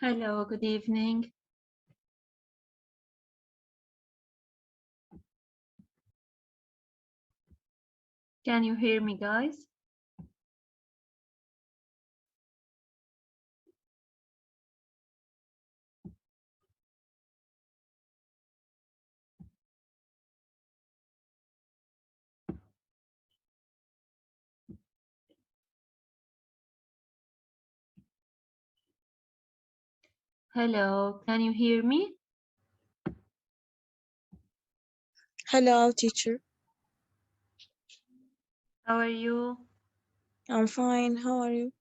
Hello, good evening. Can you hear me, guys? Hello, can you hear me? Hello, teacher. How are you? I'm fine. How are you?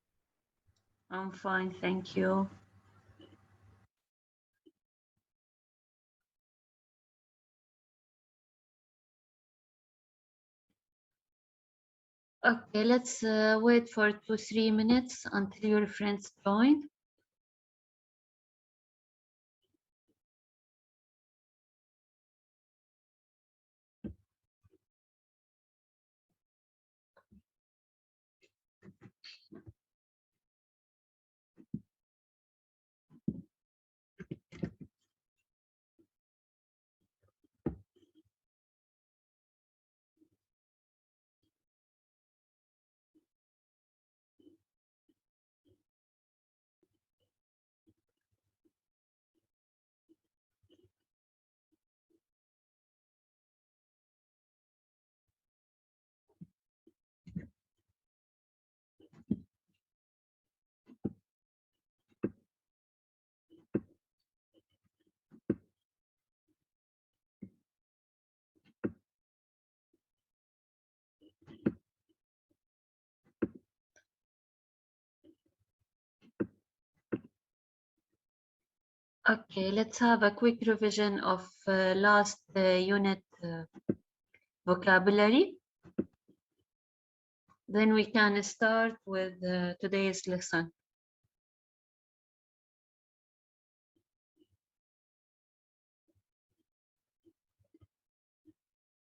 I'm fine, thank you. Okay, let's wait for 2-3 minutes until your friends join. Okay, let's have a quick revision of last unit vocabulary. Then we can start with today's lesson.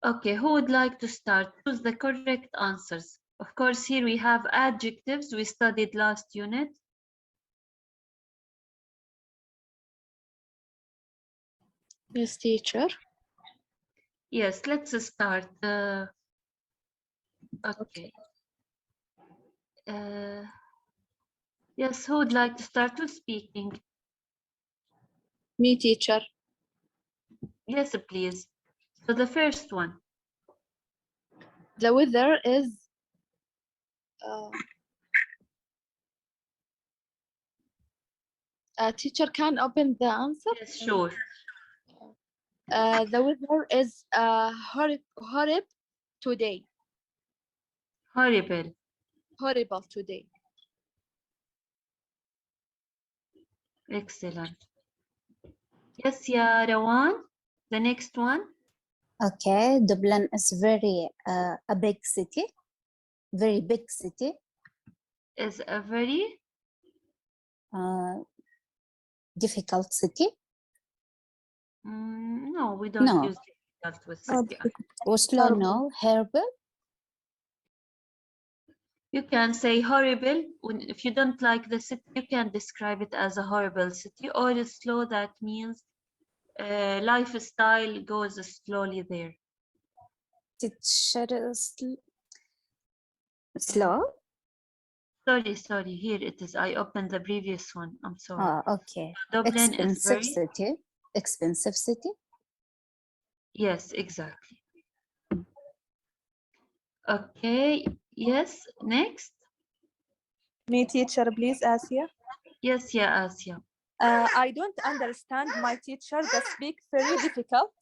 Okay, who would like to start? Choose the correct answers. Of course, here we have adjectives we studied last unit. Yes, teacher. Yes, let's start. Okay. Yes, who would like to start with speaking? Me, teacher. Yes, please. So the first one. The weather is teacher can open the answer. Yes, sure. The weather is horrible today. Horrible. Horrible today. Excellent. Yes, yeah, Rawan. The next one. Okay, Dublin is very a big city, very big city. Is a very Difficult city. No, we don't No. use difficult with city. Oslo, no. Horrible. You can say horrible. If you don't like the city, you can describe it as a horrible city. Or slow, that means lifestyle goes slowly there. Teacher slow. Sorry. Here it is. I opened the previous one. I'm sorry. Okay. Dublin is Expensive very. city. Expensive city. Yes, exactly. Okay. Yes. Next. Me, teacher, please, Asia. Yes, yeah, Asia. I don't understand my teacher. They speak very difficult.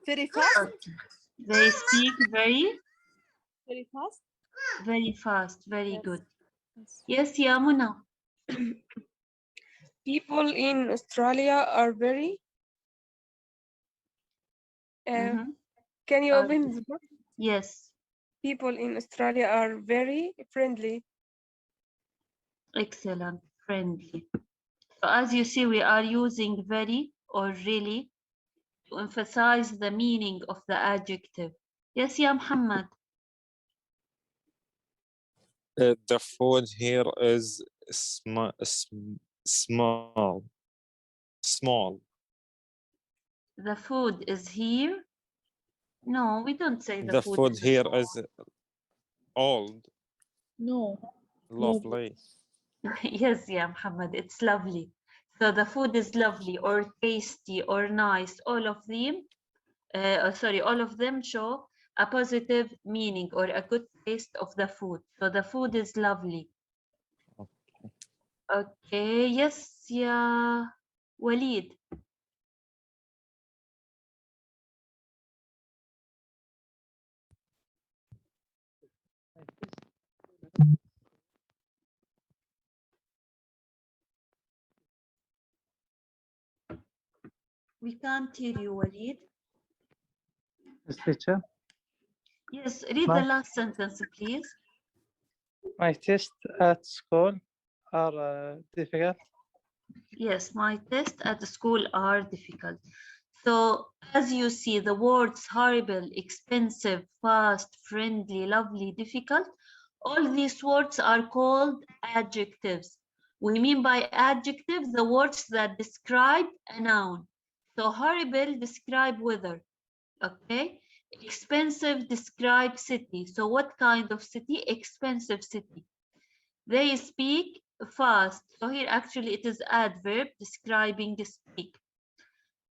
Very fast. Okay. They speak very fast. very fast. Very Yes. good. Yes. Yes, yeah, Muna. People in Australia are very. Can you open the book? Yes. People in Australia are very friendly. Excellent. Friendly. So as you see, we are using very or really to emphasize the meaning of the adjective. Yes, yeah, Muhammad. The food here is small. Small. The food is here. No, we don't say The food is here small. is old. No. Lovely. Yes, yeah, Muhammad, it's lovely. So the food is lovely or tasty or nice. All of them, all of them show a positive meaning or a good taste of the food. So the food is lovely. Okay, yes, yeah, Walid. We can't hear you, Walid. Yes, teacher. Yes, read My- the last sentence, please. My tests at school are difficult. Yes, my tests at school are difficult. So as you see, the words horrible, expensive, fast, friendly, lovely, difficult, all these words are called adjectives. We mean by adjectives the words that describe a noun. So horrible describe weather, okay? Expensive describe city. So what kind of city? Expensive city. They speak fast. So here actually it is adverb describing the speak.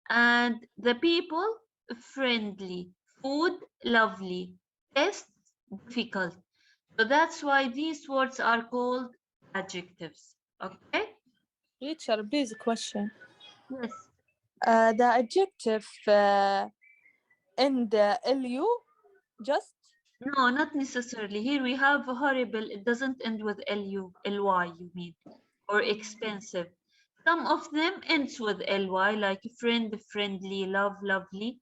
And the people friendly, food lovely, test difficult. So that's why these words are called adjectives. Okay? Teacher, please question. Yes. The adjective and lu just No, not necessarily. Here we have horrible. It doesn't end with lu, ly, you mean, or expensive. Some of them ends with ly, like friend, friendly, love, lovely.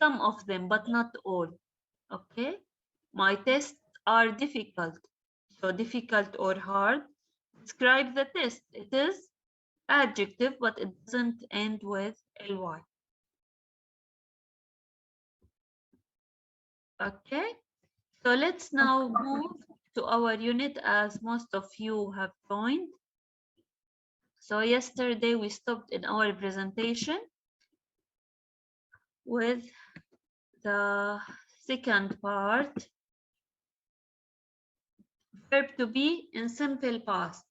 Some of them, but not all. Okay? My tests are difficult. So difficult or hard. Describe the test. It is adjective, but it doesn't end with ly. Okay? So let's now move to our unit as most of you have joined. So yesterday we stopped in our presentation with the second part, verb to be in simple past.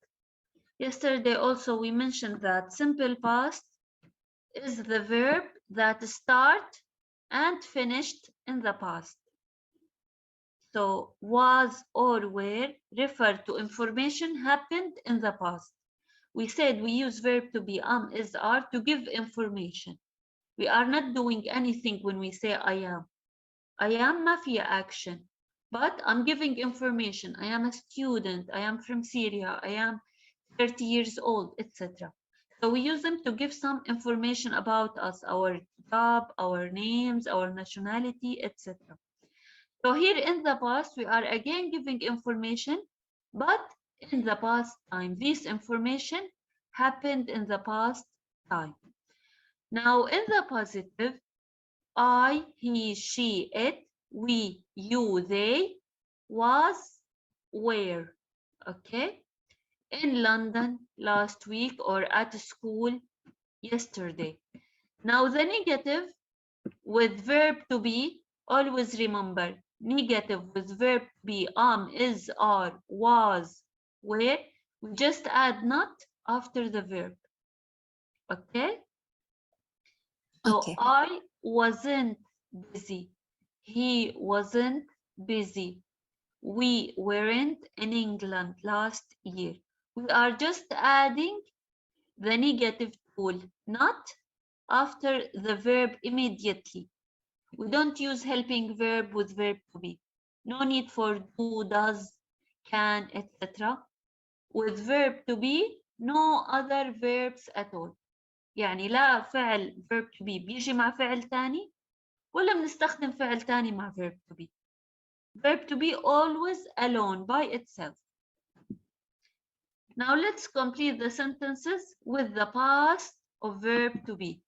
Yesterday also we mentioned that simple past is the verb that start and finished in the past. So was or were refer to information happened in the past. We said we use verb to be is, are to give information. We are not doing anything when we say I am. I am ما في action, but I'm giving information. I am a student. I am from Syria. I am 30 years old, etc. So we use them to give some information about us, our job, our names, our nationality, etc. So here in the past, we are again giving information, but in the past time. This information happened in the past time. Now in the positive, I, he, she, it, we, you, they, was, where. Okay? In London last week or at school yesterday. Now the negative with verb to be, always remember, negative with verb to be, is, are, was, where, we just add not after the verb. Okay? So Okay. I wasn't busy. He wasn't busy. We weren't in England last year. We are just adding the negative tool, not after the verb immediately. We don't use helping verb with verb to be. No need for do, does, can, etc. With verb to be, no other verbs at all. يعني لا فعل verb to be بيجي مع فعل تاني ولا بنستخدم فعل تاني مع verb to be. Verb to be always alone by itself. Now let's complete the sentences with the past of verb to be.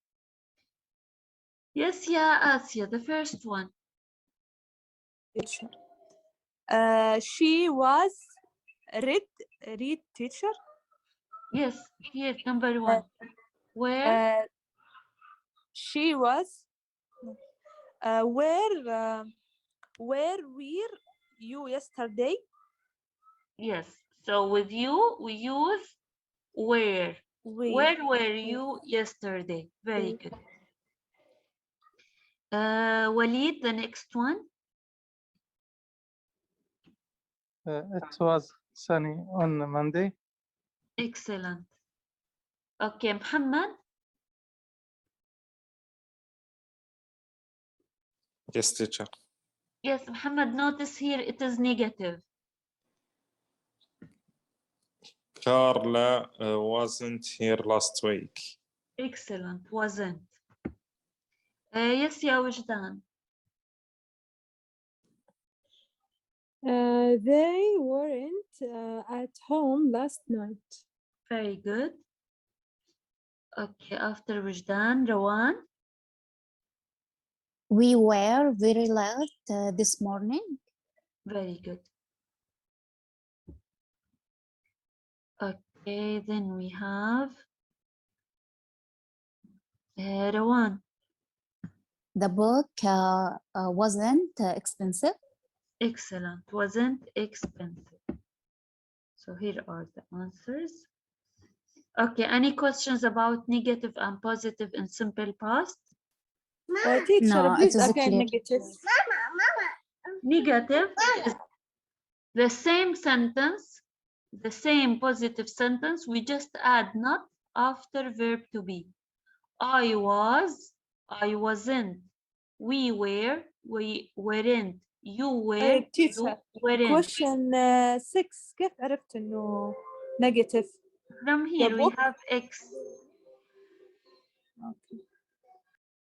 Yes, yeah, Asia, the first one. teacher. She was read teacher. Yes, here, number one. Where? She was. Where were you yesterday? Yes. So with you, we use where. Where were you yesterday? Very good. Walid, the next one. It was sunny on Monday. Excellent. Okay, Muhammad. Yes, teacher. Yes, Muhammad, notice here it is negative. Carla wasn't here last week. Excellent, wasn't. Yes, يا وجدان. They weren't at home last night. Very good. Okay, after وجدان, Rawan. We were very late this morning. Very good. Okay, then we have Rawan. The book wasn't expensive. Excellent, wasn't expensive. So here are the answers. Okay, any questions about negative and positive in simple past? Teacher, No, it please is again clear. negative. Negative is the same sentence, the same positive sentence, we just add not after verb to be. I was, I wasn't. We were, we weren't. You were, you teacher, weren't. question 6 كيف عرفت إنه negative؟ From here we book. have X. Okay.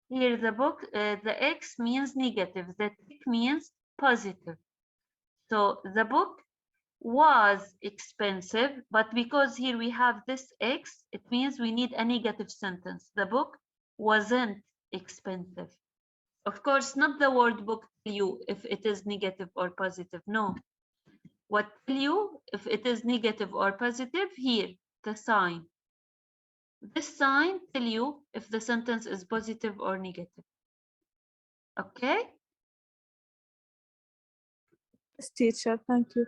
Here the X means negative, the tick means positive. So the book was expensive, but because here we have this X, it means we need a negative sentence. The book wasn't expensive. Of course, not the word book tell you if it is negative or positive. No. What tell you if it is negative or positive? Here, the sign. This sign tell you if the sentence is positive or negative. Okay? Yes, teacher, thank you.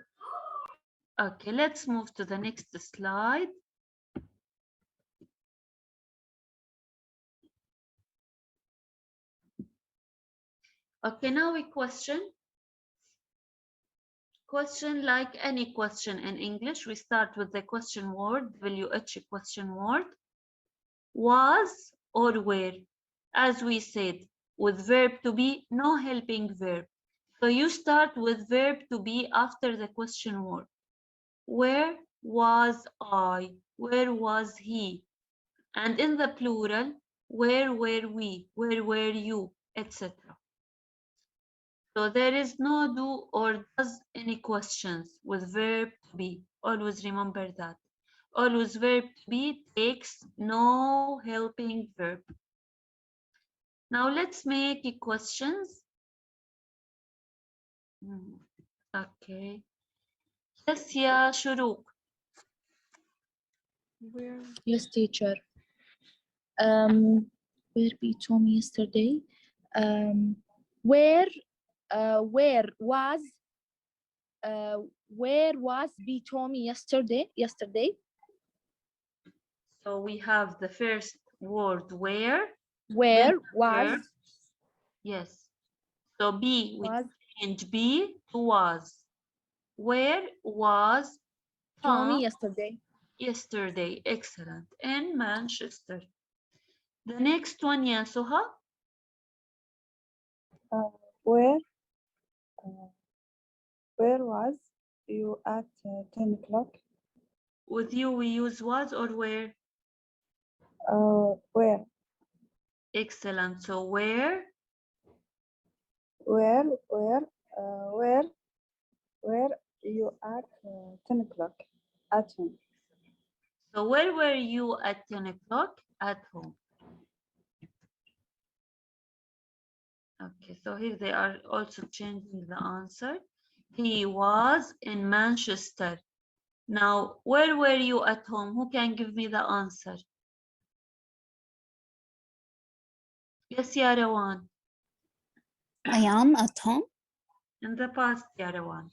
Okay, let's move to the next slide. Okay, now we question. Question like any question in English. We start with the question word, WH question word. Was or were. As we said, with verb to be, no helping verb. So you start with verb to be after the question word. Where was I? Where was he? And in the plural, where were we? Where were you? Etc. So there is no do or does any questions with verb to be. Always remember that. Always verb to be takes no helping verb. Now let's make questions. Okay. Yes, يا شروق. Yes, teacher. Where we told me yesterday. Where was be told me yesterday? So we have the first word where. Where Verb. was Yes. So be, we was change be to was. Where was told me Tom yesterday? yesterday? Excellent. In Manchester. The next one, yeah, Suha. Where was you at 10 o'clock? With you, we use was or where? Where Excellent. So where? where you at 10 o'clock at home? So where were you at 10 o'clock? At home. Okay, so here they are also changing the answer. He was in Manchester. Now, where were you at home? Who can give me the answer? Yes, Yarawan. I am at home. In the past, Yarawan.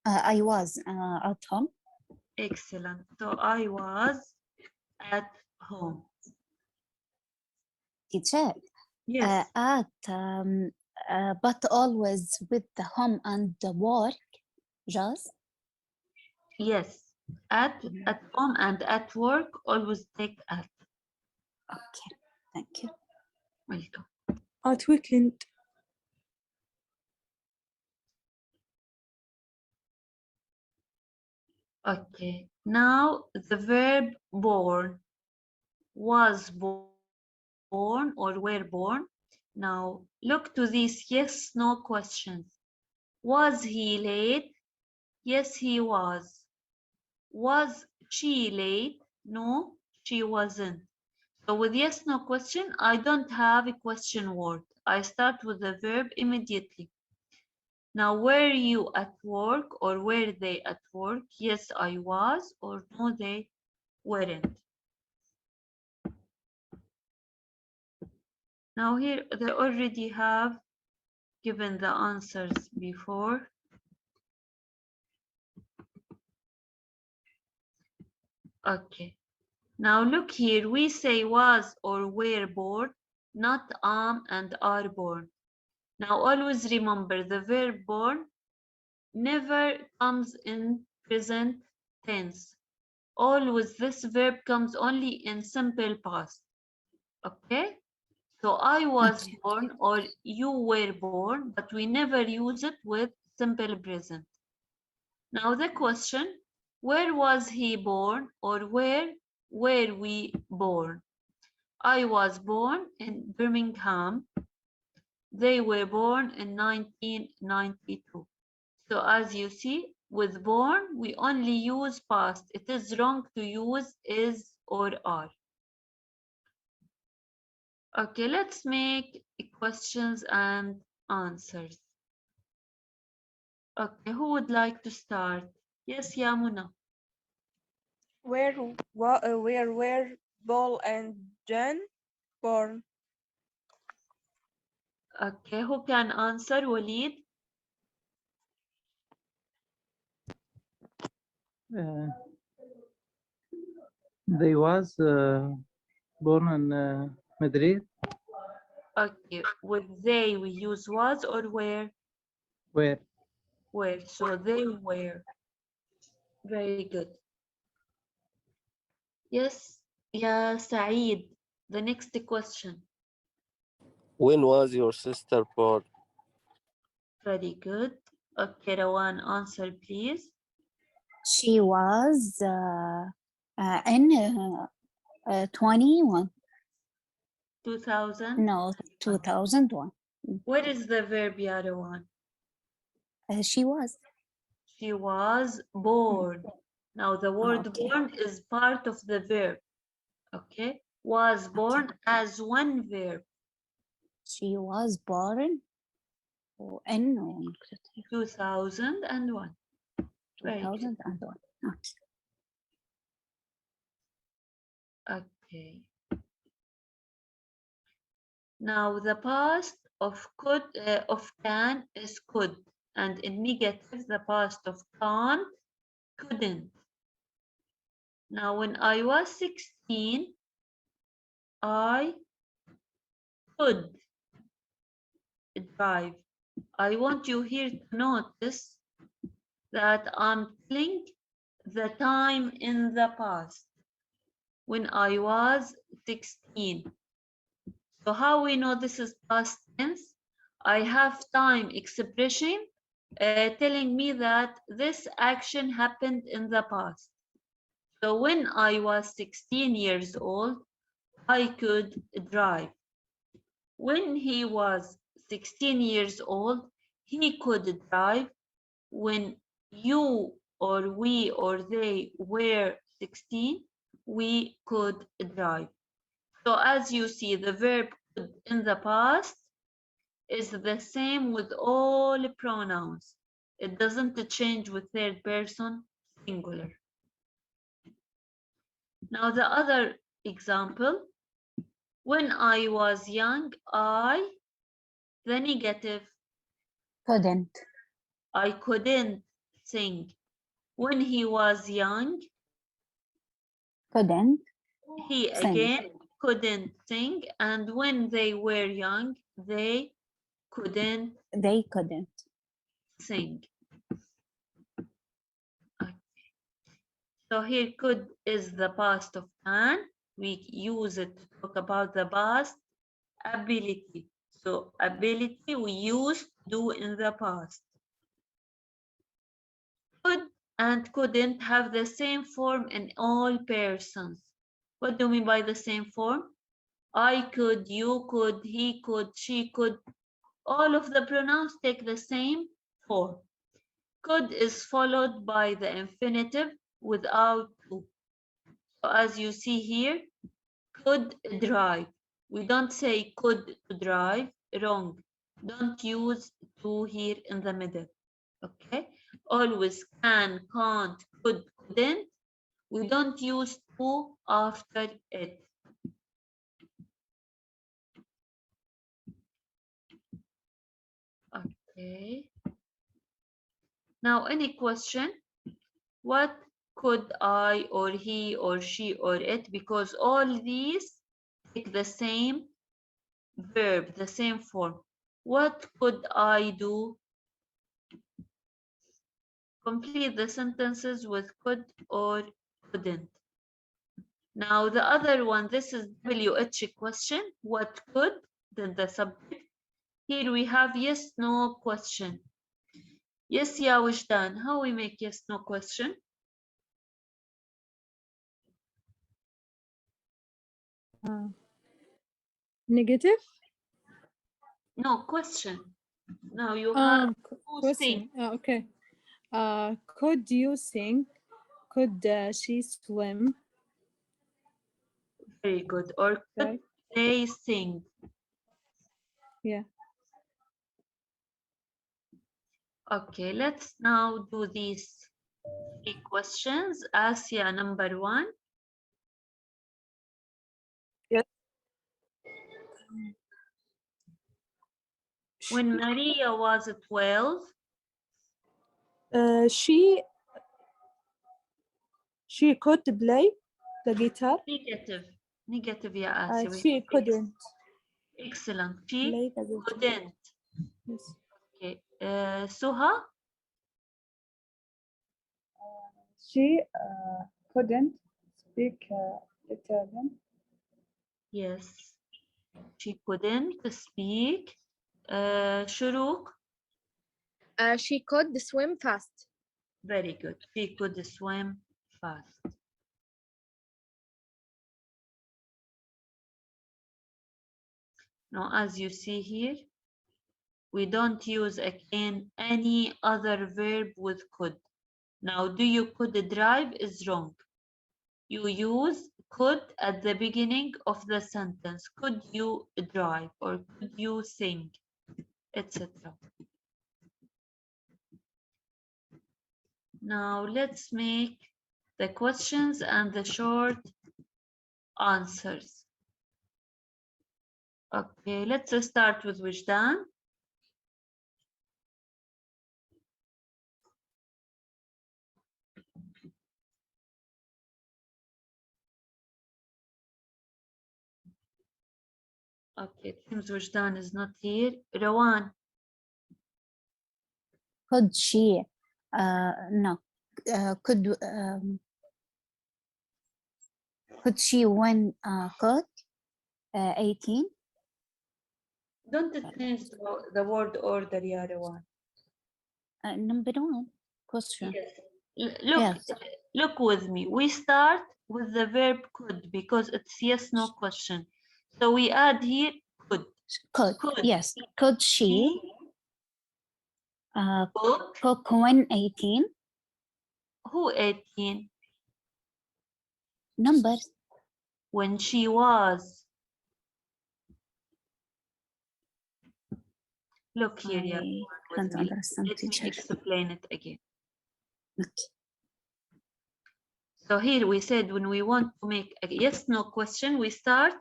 I was at home. Excellent. So I was at home. Teacher, Yes, but always with the home and the work, just yes. At home and at work, always take at. okay. Thank you. Welcome. At weekend. Okay. Now the verb born, was born or were born. Now look to these yes, no questions. Was he late? Yes, he was. Was she late? No, she wasn't. So with yes, no question, I don't have a question word. I start with the verb immediately. Now, were you at work or were they at work? Yes, I was, or no, they weren't. Now here, they already have given the answers before. Okay. Now look here, we say was or were born, not and are born. Now always remember the verb born never comes in present tense. Always this verb comes only in simple past. Okay? So I was Okay. born or you were born, but we never use it with simple present. Now the question, where was he born or where were we born? I was born in Birmingham. They were born in 1992. So as you see, with born, we only use past. It is wrong to use is or are. Okay, let's make questions and answers. Okay, who would like to start? Yes, Yamuna. Where were Paul and Jan born? Okay, who can answer? Walid? They was born in Madrid. Okay, with they we use was or were? Where? Were, so they were. Very good. Yes, yeah, Saeed. The next question. When was your sister born? Very good. Okay, Rawan, answer please. She was in 21. 2000. No, 2001. What is the verb, ya Rawan? She was. She was born. Now the word Okay. born is part of the verb. Okay, was born as one verb. She was born in 2001. Very good. 2001. Okay. Okay. Now the past of could of can is could, and in negative the past of can't couldn't. Now when I was 16, I could drive. I want you here to notice that I'm telling the time in the past when I was 16. So how we know this is past tense? I have time expression telling me that this action happened in the past. So when I was 16 years old, I could drive. When he was 16 years old, he could drive. When you or we or they were 16, we could drive. So as you see, the verb could in the past is the same with all pronouns. It doesn't change with third person singular. Now the other example, when I was young, the negative, couldn't, I couldn't sing. When he was young, couldn't, he Sing. again couldn't sing. And when they were young, they couldn't they couldn't. sing. Okay. So here could is the past of can. We use it to talk about the past ability. So ability we used to do in the past. Could and couldn't have the same form in all persons. What do you mean by the same form? I could, you could, he could, she could. All of the pronouns take the same form. Could is followed by the infinitive without to. So as you see here, could drive. We don't say could to drive, wrong. Don't use to here in the middle, okay? Always can, can't, could, couldn't. We don't use to after it. Okay. Now any question? What could I or he or she or it? Because all these take the same verb, the same form. What could I do? Complete the sentences with could or couldn't. Now the other one, this is WH question. What could? Then the subject. Here we have yes, no question. Yes, ya Wajdan. How we make yes, no question? Negative. No question. Now you have to Question. sing. Okay. Could you sing? Could she swim? Very good. Or could Okay. they sing? Yeah. Okay, let's now do these 3 questions. Asia, number 1. Yes. When Maria was 12, She could play the guitar. negative. Negative, yeah, Asia. She couldn't Excellent. She play the guitar. couldn't. Yes. Okay. Suha, She couldn't speak Italian. yes. She couldn't speak. Shuruk, She could swim fast. very good. She could swim fast. Now, as you see here, we don't use again any other verb with could. Now, do you could drive is wrong. You use could at the beginning of the sentence. Could you drive or could you sing, etc. Now, let's make the questions and the short answers. Okay, let's start with Wajdan. Okay, it seems Wajdan is not here. Rawan, Could she? No. Could she win cook? 18. don't change the word order, ya Rawan. Number 1 question. Yes. Look, Yes. look with me. We start with the verb could because it's yes, no question. So we add here could. Could. Could. Yes. Could she Cook. cook when 18? Who 18? Number. When she was. Look here, yeah. I can't understand, Let me teacher. explain it again. Okay. So here we said when we want to make a yes/no question, we start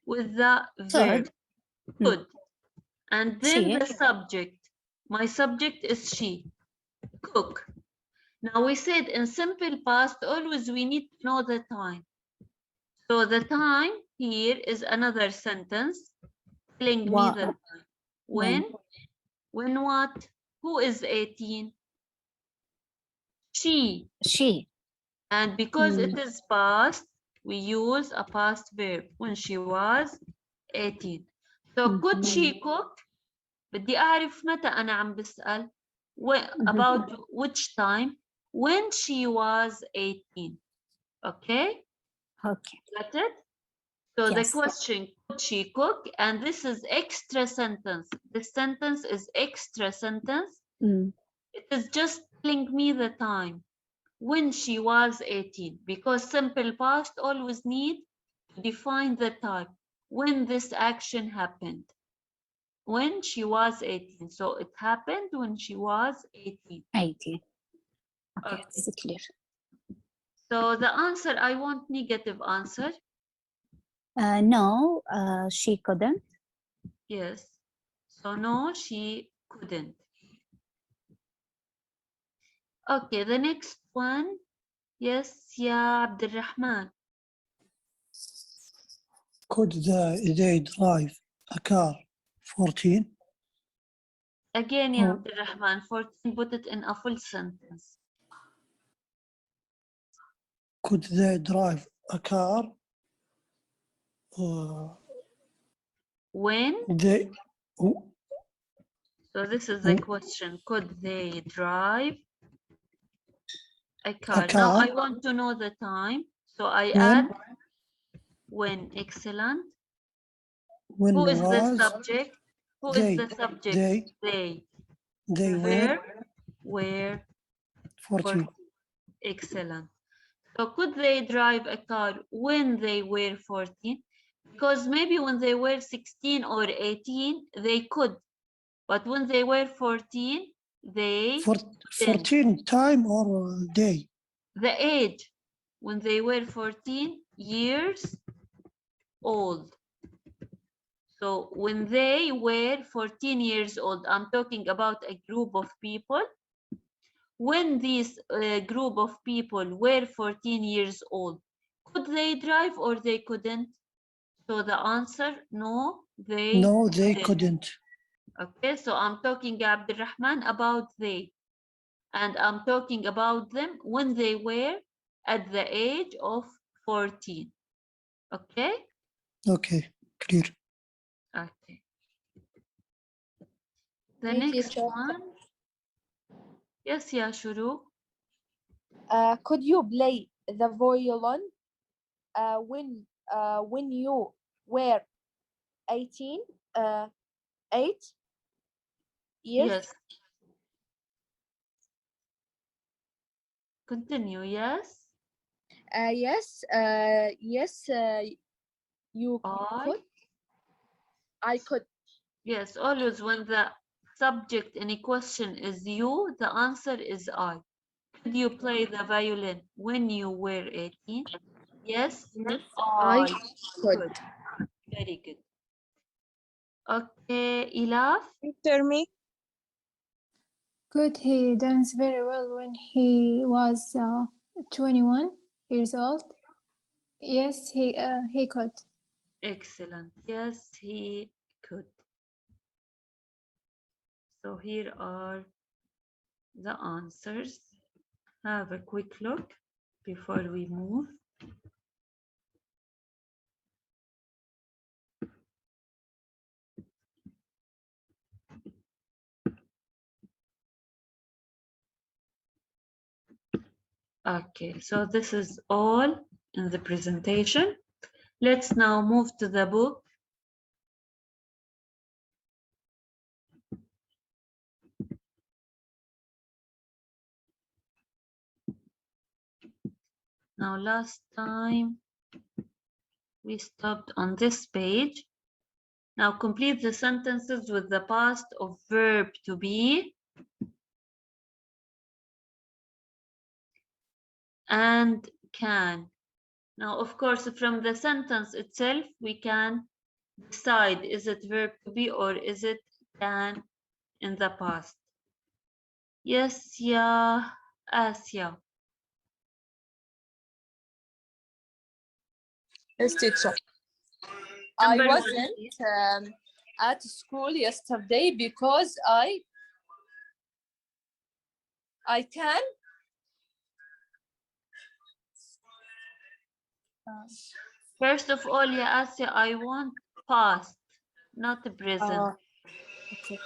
with the verb could, and then She. the subject. My subject is she. Cook. Now we said in simple past, always we need to know the time. So the time here is another sentence telling me the time. When? When what? Who is 18? She. She. And because it is past, we use a past verb when she was 18. So could she cook? بدي أعرف متى أنا عم بسأل. About which time? When she was 18. Okay? Okay. Got it? So the Yes. question, could she cook? And this is extra sentence. This sentence is extra sentence. It is just telling me the time when she was 18, because simple past always need to define the time when this action happened. When she was 18. So it happened when she was 18. 18. Okay, Okay. it's clear. So the answer, I want negative answer. No, she couldn't. Yes. So no, she couldn't. Okay, the next one. Yes, ya Abdulrahman. Could they drive a car 14? Again, ya Oh. Abdulrahman, 14, put it in a full sentence. Could they drive a car? When? They. So this is the question. Could they drive a car? Now I want to know the time. So I add when. Excellent. When Who is the was subject? Who is the subject? They The were verb were 14. Excellent. So could they drive a car when they were 14? Because maybe when they were 16 or 18, they could. But when they were 14, they 14 time or day? The age. When they were 14 years old. So when they were 14 years old, I'm talking about a group of people. When this group of people were 14 years old, could they drive or they couldn't? So the answer, no, they couldn't. Okay, so I'm talking, Abdulrahman, about they. And I'm talking about them when they were at the age of 14. Okay? Okay, clear. Okay. The Me, next teacher. one. Yes, yeah, Shuru. Could you play the violin when you were 18? 8 years? Yes. Continue, yes. Yes. Yes. You could. I could. Yes, always when the subject in a question is you, the answer is I. Could you play the violin when you were 18? Yes, I I could. Very good. Okay, Ilaf? Tell me. Could he dance very well when he was 21 years old? Yes, he could. Excellent. Yes, he could. So here are the answers. Have a quick look before we move. Okay, so this is all in the presentation. Let's now move to the book. Now, last time we stopped on this page. Now complete the sentences with the past of verb to be and can. Now, of course, from the sentence itself, we can decide, is it verb to be or is it can in the past? Yes, yeah, Asya. Yes, teacher. I Number one, wasn't please. at school yesterday because I can. First of all, yeah, Asya, I want past, not present. Okay.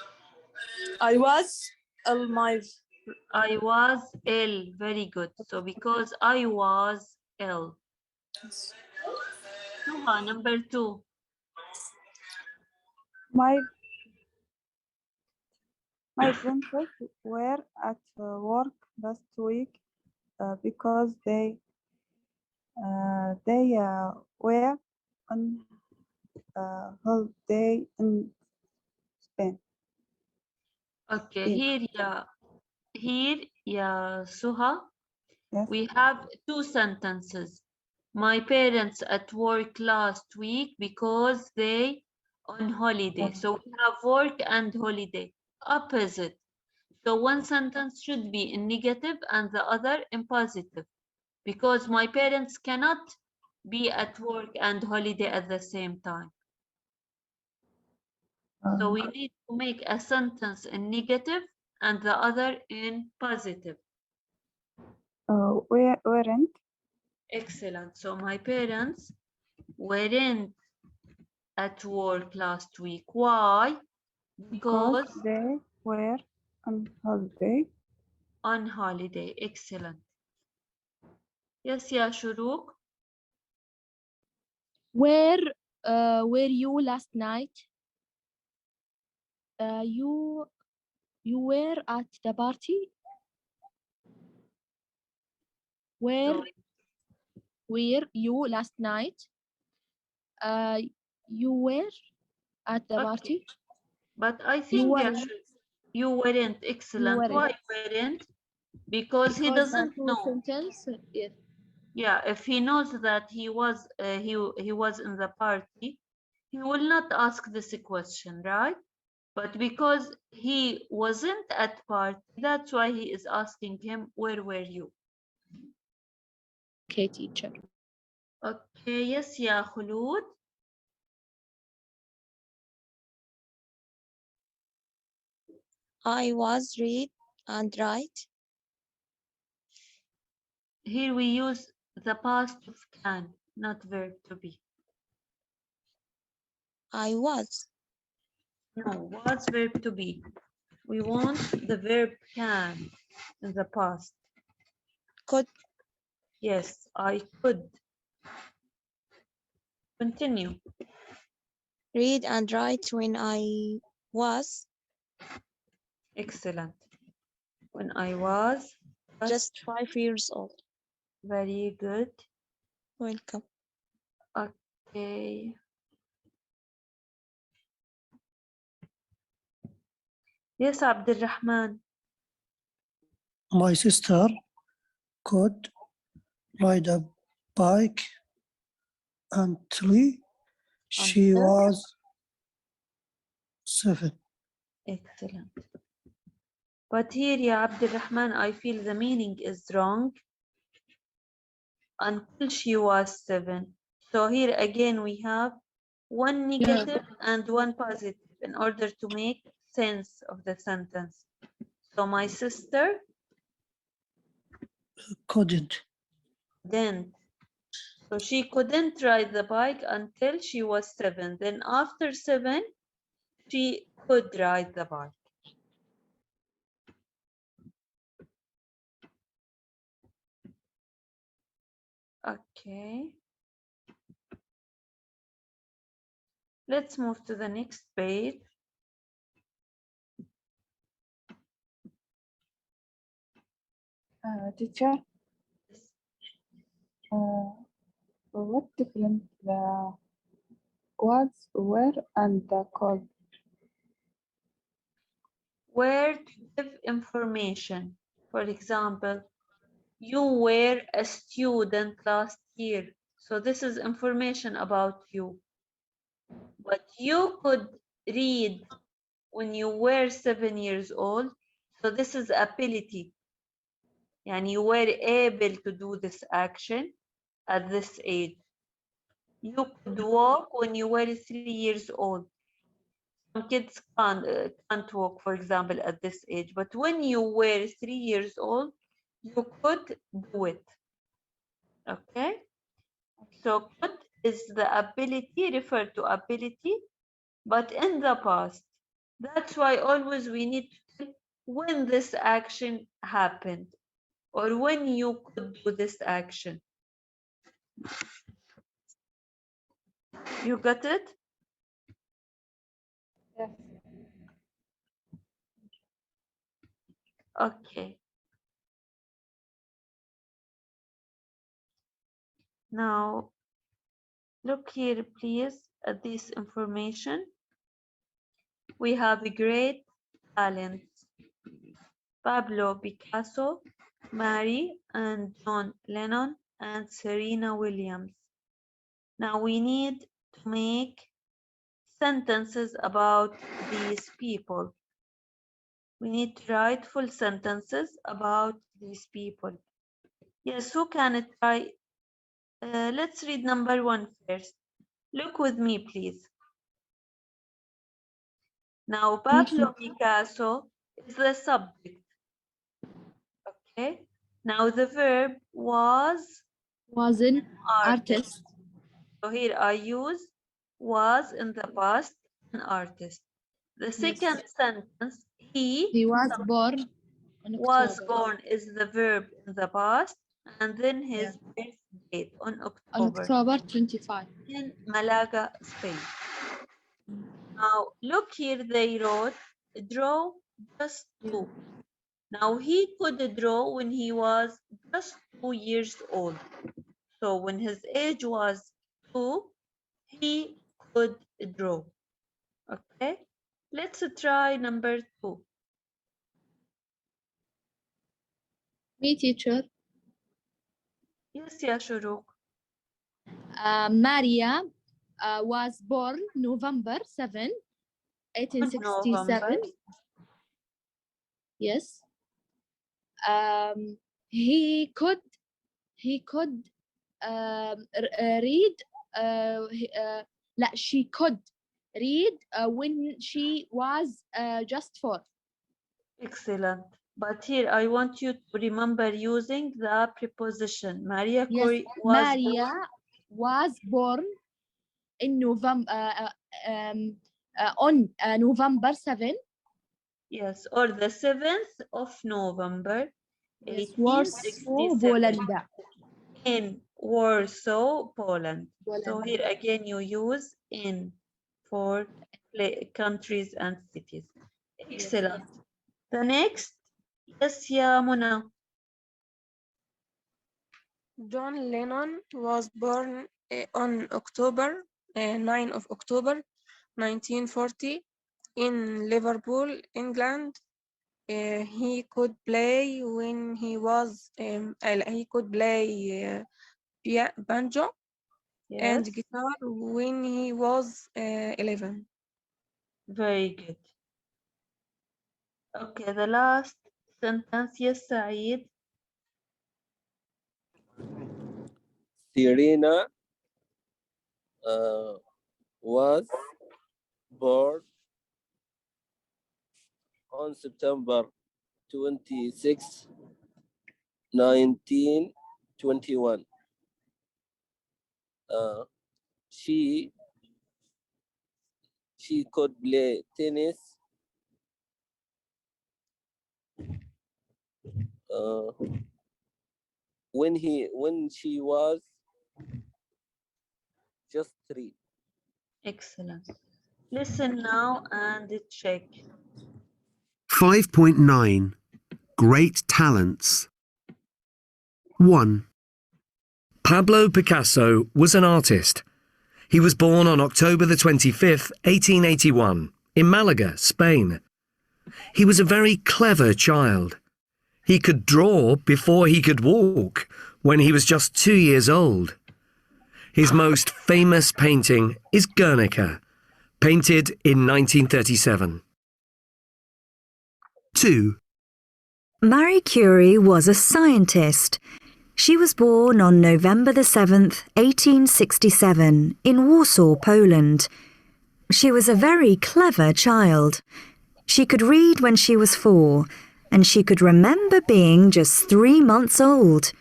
I was I was ill. Very good. So because I was ill. Suha, number two. My parents were at work last week because they were on holiday in Spain. Okay, here, yeah, Suha, Yes. we have two sentences. My parents at work last week because they on holiday. So we have work and holiday, opposite. So one sentence should be in negative and the other in positive, because my parents cannot be at work and holiday at the same time. So we need to make a sentence in negative and the other in positive. Weren't. Excellent. So my parents weren't at work last week. Why? Because they were on holiday. On holiday. Excellent. Yes, yeah, Shuruk. Where were you last night? You were at the party? Where were you last night? You were at the party? But I think you weren't. Excellent. weren't. Why weren't? Because he doesn't know. Sentence, yes. Yeah, if he knows that he was in the party, he will not ask this question, right? But because he wasn't at party, that's why he is asking him, where were you? Okay, teacher. Okay, yes, yeah, Khulud. I was read and write. Here we use the past of can, not verb to be. I was. No, was verb to be. We want the verb can in the past. Could. Yes, I could. Continue. Read and write when I was. Excellent. When I was just 5 years old. Very good. Welcome. Okay. Yes, Abdulrahman. My sister could ride a bike until she was 7. Excellent. But here, ya Abdulrahman, I feel the meaning is wrong. Until she was 7. So here again we have one negative and one positive in order to make sense of the sentence. So my sister Couldn't. didn't. So she couldn't ride the bike until she was 7. Then after 7, she could ride the bike. Okay. Let's move to the next page. Teacher, what different the was, were, and the could? Where to give information. For example, You were a student last year. So this is information about you. But you could read when you were 7 years old. So this is ability. And you were able to do this action at this age. You could walk when you were 3 years old. Some kids can't walk, for example, at this age. But when you were 3 years old, you could do it. Okay? So could is the ability, refer to ability, but in the past. That's why always we need to tell when this action happened or when you could do this action. You got it? Yes. Okay. Now, look here, please, at this information. We have great talents. Pablo Picasso, Mary and John Lennon, and Serena Williams. Now we need to make sentences about these people. We need to write full sentences about these people. Yes, who can try? Let's read number 1 first. Look with me, please. Now, Pablo Picasso is the subject. Okay. Now, the verb was an artist. So here I use was in the past, an artist. The second sentence, He was born on was October. born is the verb in the past, and then his birth date on On October October 25. in Malaga, Spain. Now look here, they wrote draw just 2. Now he could draw when he was just 2 years old. So when his age was 2, he could draw. Okay, let's try number 2. Me, teacher. Yes, ya Shuruk. Maria was born November 7, 1867. November. Yes. He could read. She could read when she was just 4. Excellent. But here I want you to remember using the preposition. Maria Yes, Curie was Maria was born in November on November 7. Yes, or the 7th of November, Yes, Warsaw, Poland. in Warsaw, Poland. So here again you use in for countries and cities. Excellent. The next, yes, ya Mona. John Lennon was born on 9 of October 1940 in Liverpool, England. He could play when he was banjo and guitar when he was 11. Very good. Okay, the last sentence, yes, Saeed. Serena was born on September 26, 1921. She could play tennis when she was just 3. Excellent. Listen now and check. 5.9 Great Talents. 1. Pablo Picasso was an artist. He was born on October the 25th, 1881, in Malaga, Spain. He was a very clever child. He could draw before he could walk when he was just 2 years old. His most famous painting is Guernica, painted in 1937. 2. Marie Curie was a scientist. She was born on November the 7th, 1867, in Warsaw, Poland. She was a very clever child. She could read when she was 4, and she could remember being just 3 months old.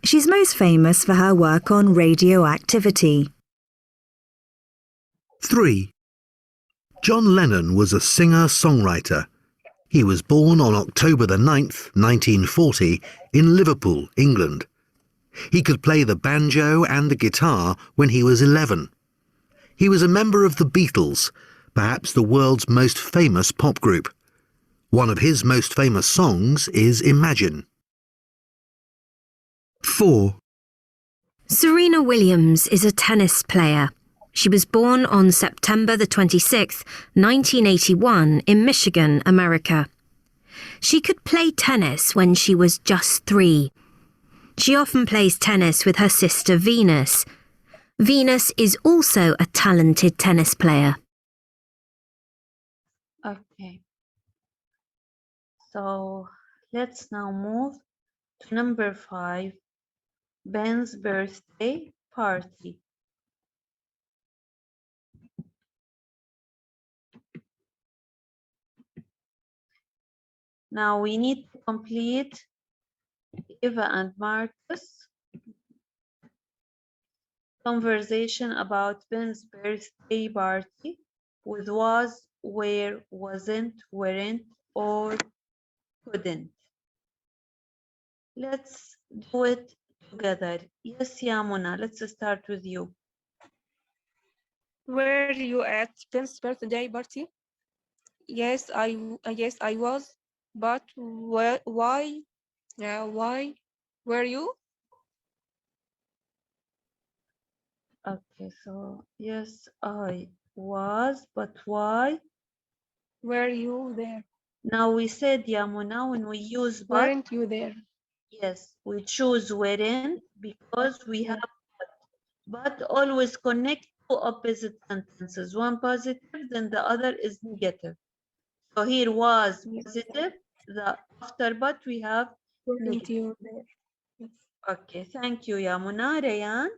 She's most famous for her work on radioactivity. 3. John Lennon was a singer-songwriter. He was born on October the 9th, 1940, in Liverpool, England. He could play the banjo and the guitar when he was 11. He was a member of the Beatles, perhaps the world's most famous pop group. One of his most famous songs is Imagine. 4. Serena Williams is a tennis player. She was born on September the 26th, 1981 in Michigan, America. She could play tennis when she was just 3. She often plays tennis with her sister Venus. Venus is also a talented tennis player. Okay. So let's now move to number 5, Ben's birthday party. Now we need to complete Eva and Marcus' conversation about Ben's birthday party with was, where, wasn't, weren't, or couldn't. Let's do it together. Yes, Yamuna, let's start with you. Were you at Ben's birthday party? Yes, I was. But why? Why were you? Okay, so yes, I was, but why? Were you there? Now we said, Yamuna, when we use but, Weren't you there? yes, we choose weren't because we have but always connect two opposite sentences, one positive, then the other is negative. So here was positive, the after but we have Weren't negative. you there? Yes. Okay, thank you, Yamuna. Rayan?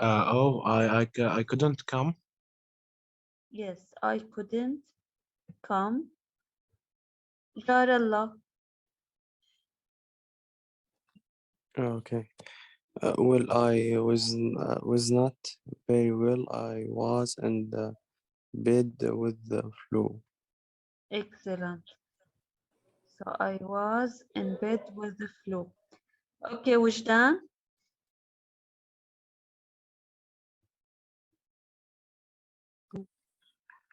I couldn't come. Yes, I couldn't come. Jarallah. Okay. Well, I was not very well. I was in the bed with the flu. Excellent. So I was in bed with the flu. Okay, Wujdan?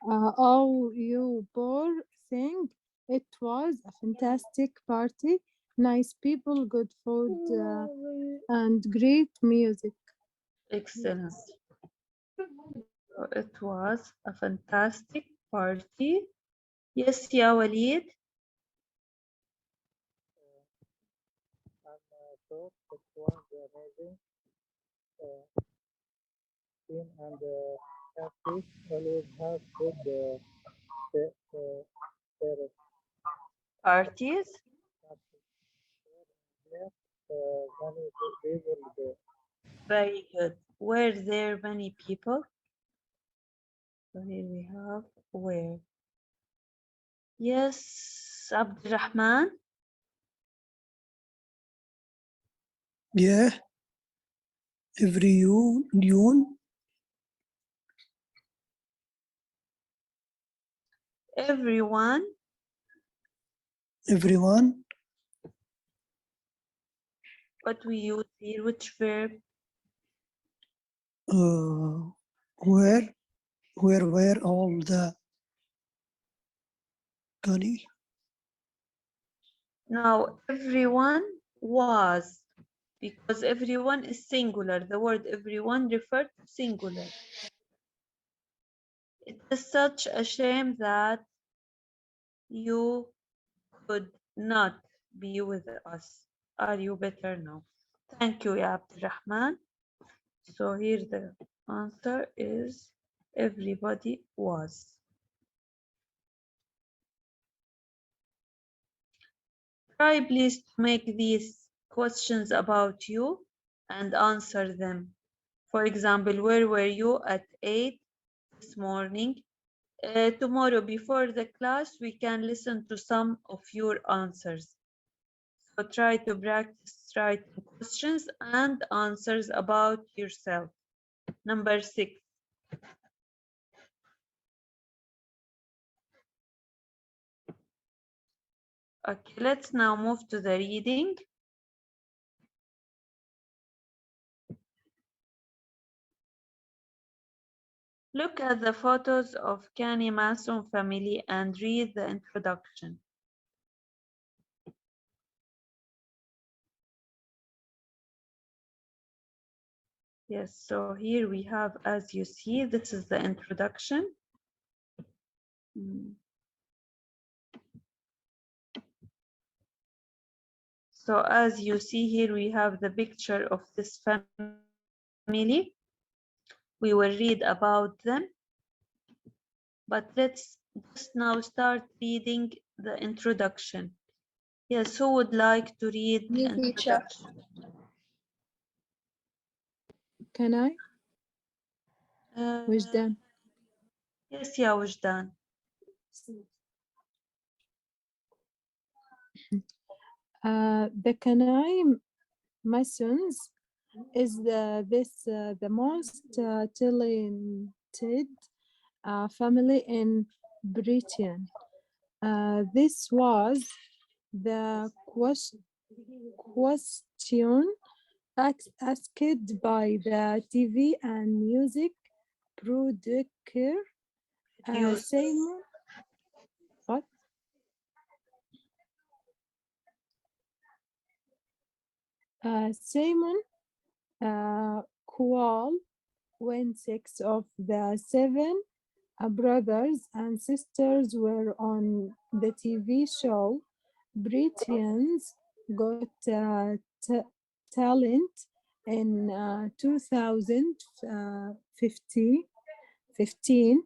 Oh, you poor thing. It was a fantastic party. Nice people, good food, and great music. Excellent. So it was a fantastic party. Yes, Ya Walid? So it was amazing. Team and athletes always have good service. Parties? Yes, many people there. Very good. Were there many people? So here we have where. Yes, Abdurrahman? Yeah, everyone, Everyone? everyone, What we use here, which verb? where were all the Connie? Now, everyone was, because everyone is singular. The word everyone refers to singular. It is such a shame that you could not be with us. Are you better now? Thank you, Ya Abdurrahman. So here the answer is everybody was. Try please to make these questions about you and answer them. For example, where were you at 8 this morning? Tomorrow before the class, we can listen to some of your answers. So try to practice writing questions and answers about yourself. Number 6. Okay, let's now move to the reading. Look at the photos of Kani Mason family and read the introduction. Yes, so here we have, as you see, this is the introduction. So as you see here, we have the picture of this family. We will read about them. But let's just now start reading the introduction. Yes, who would like to read the introduction? Can I? Wajdan. Yes, yeah, Wajdan. The Kanai Masons is the most talented family in Britain. This was the question asked by the TV and music producer Simon. What? Simon Cowell, when 6 of the 7 brothers and sisters were on the TV show, Britain's Got Talent in 2015.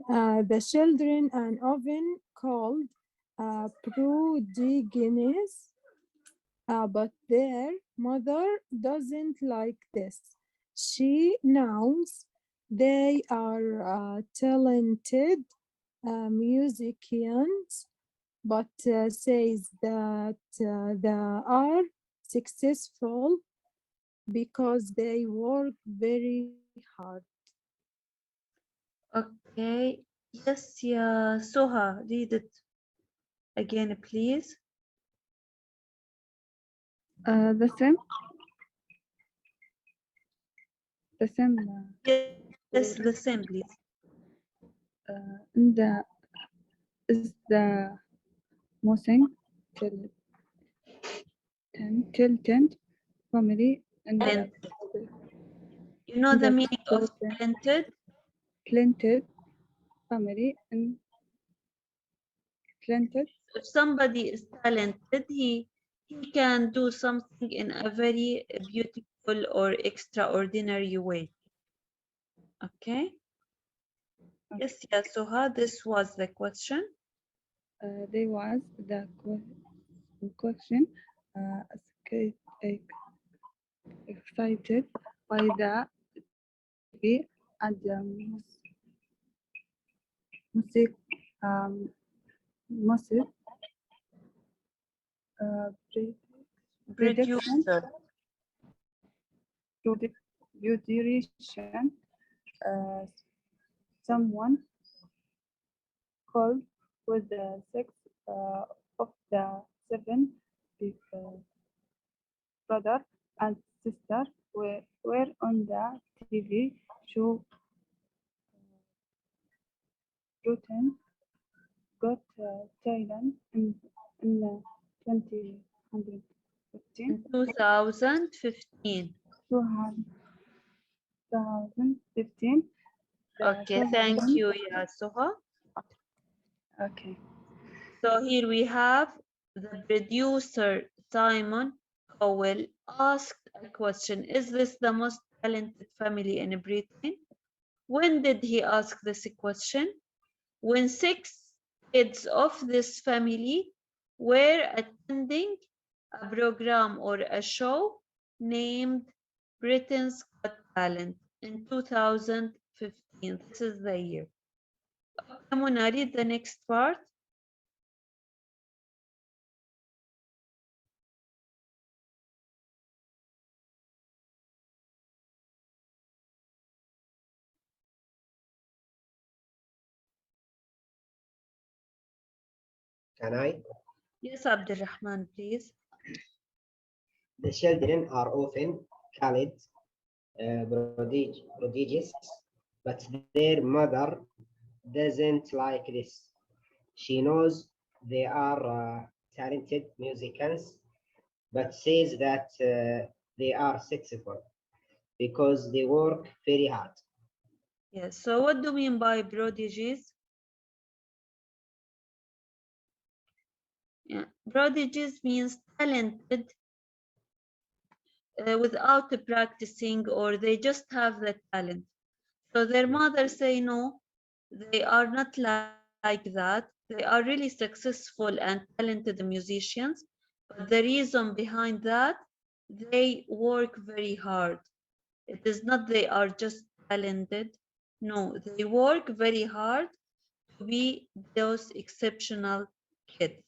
The children are often called prodigies, but their mother doesn't like this. She knows they are talented musicians, but says that they are successful because they work very hard. Okay, yes, yeah, Soha, read it again, please. The same. Yes, the same, please. The is the missing talented family and you know the meaning of talented? Talented family and talented. If somebody is talented, he can do something in a very beautiful or extraordinary way. Okay. Yes, yeah, Soha, this was the question. There was the question. Excited by the TV and the music production. Someone called with the 6 of the 7 brother and sister were on the TV show Britain Got Talent in 2015. 2015. 2015. Okay, thank you, yeah, Soha. Okay. So here we have the producer, Simon Cowell, asked a question. Is this the most talented family in Britain? When did he ask this question? When 6 kids of this family were attending a program or a show named Britain's Got Talent in 2015. This is the year. I'm gonna read the next part. Can I? Yes, Abdulrahman, please. The children are often called prodigious, but their mother doesn't like this. She knows they are talented musicians, but says that they are successful because they work very hard. Yes, so what do you mean by prodigies? Yeah, prodigies means talented without practicing, or they just have the talent. So their mother say no, they are not like that. They are really successful and talented musicians, but the reason behind that, they work very hard. It is not they are just talented. No, they work very hard to be those exceptional kids.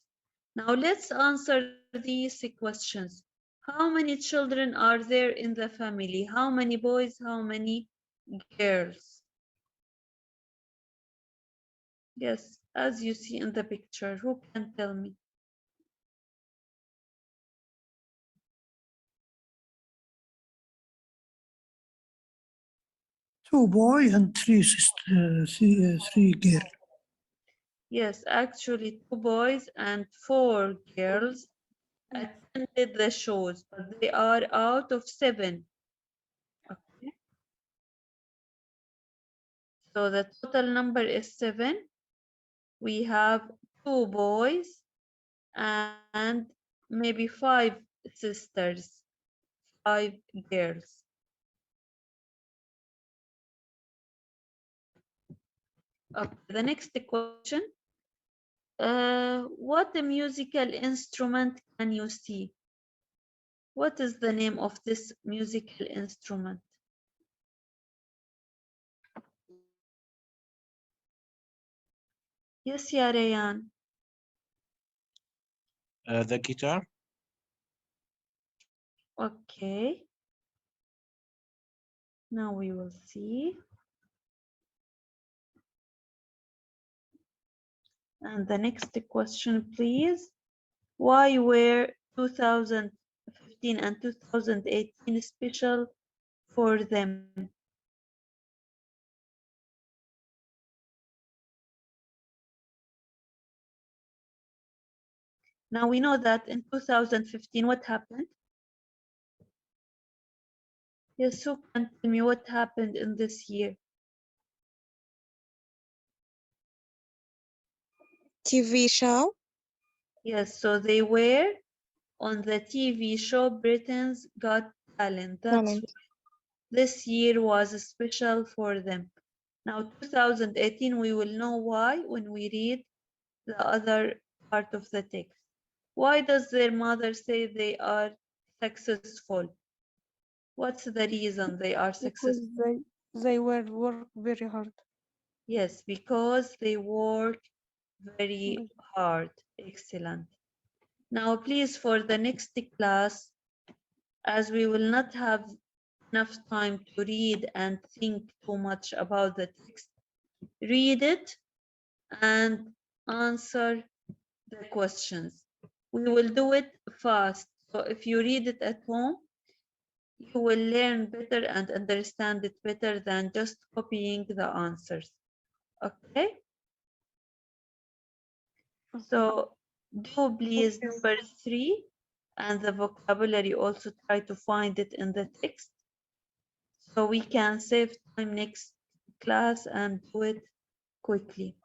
Now let's answer these questions. How many children are there in the family? How many boys? How many girls? Yes, as you see in the picture, who can tell me? Two boys and three girls. Yes, actually 2 boys and 4 girls attended the shows, but they are out of 7. Okay. So the total number is 7. We have 2 boys and maybe 5 sisters, 5 girls. Okay, the next question. What musical instrument can you see? What is the name of this musical instrument? Yes, ya Rayan. The guitar. Okay. Now we will see. And the next question, please. Why were 2015 and 2018 special for them? Now we know that in 2015, what happened? Yes, who can tell me what happened in this year? TV show. Yes, so they were on the TV show Britain's Got Talent. That's Talent. this year was special for them. Now 2018, we will know why when we read the other part of the text. Why does their mother say they are successful? What's the reason they are Because successful? they will work very hard. Yes, because they work very hard. Excellent. Now, please, for the next class, as we will not have enough time to read and think too much about the text, read it and answer the questions. We will do it fast. So if you read it at home, you will learn better and understand it better than just copying the answers. Okay? So do please number 3 and the vocabulary, also try to find it in the text so we can save time next class and do it quickly.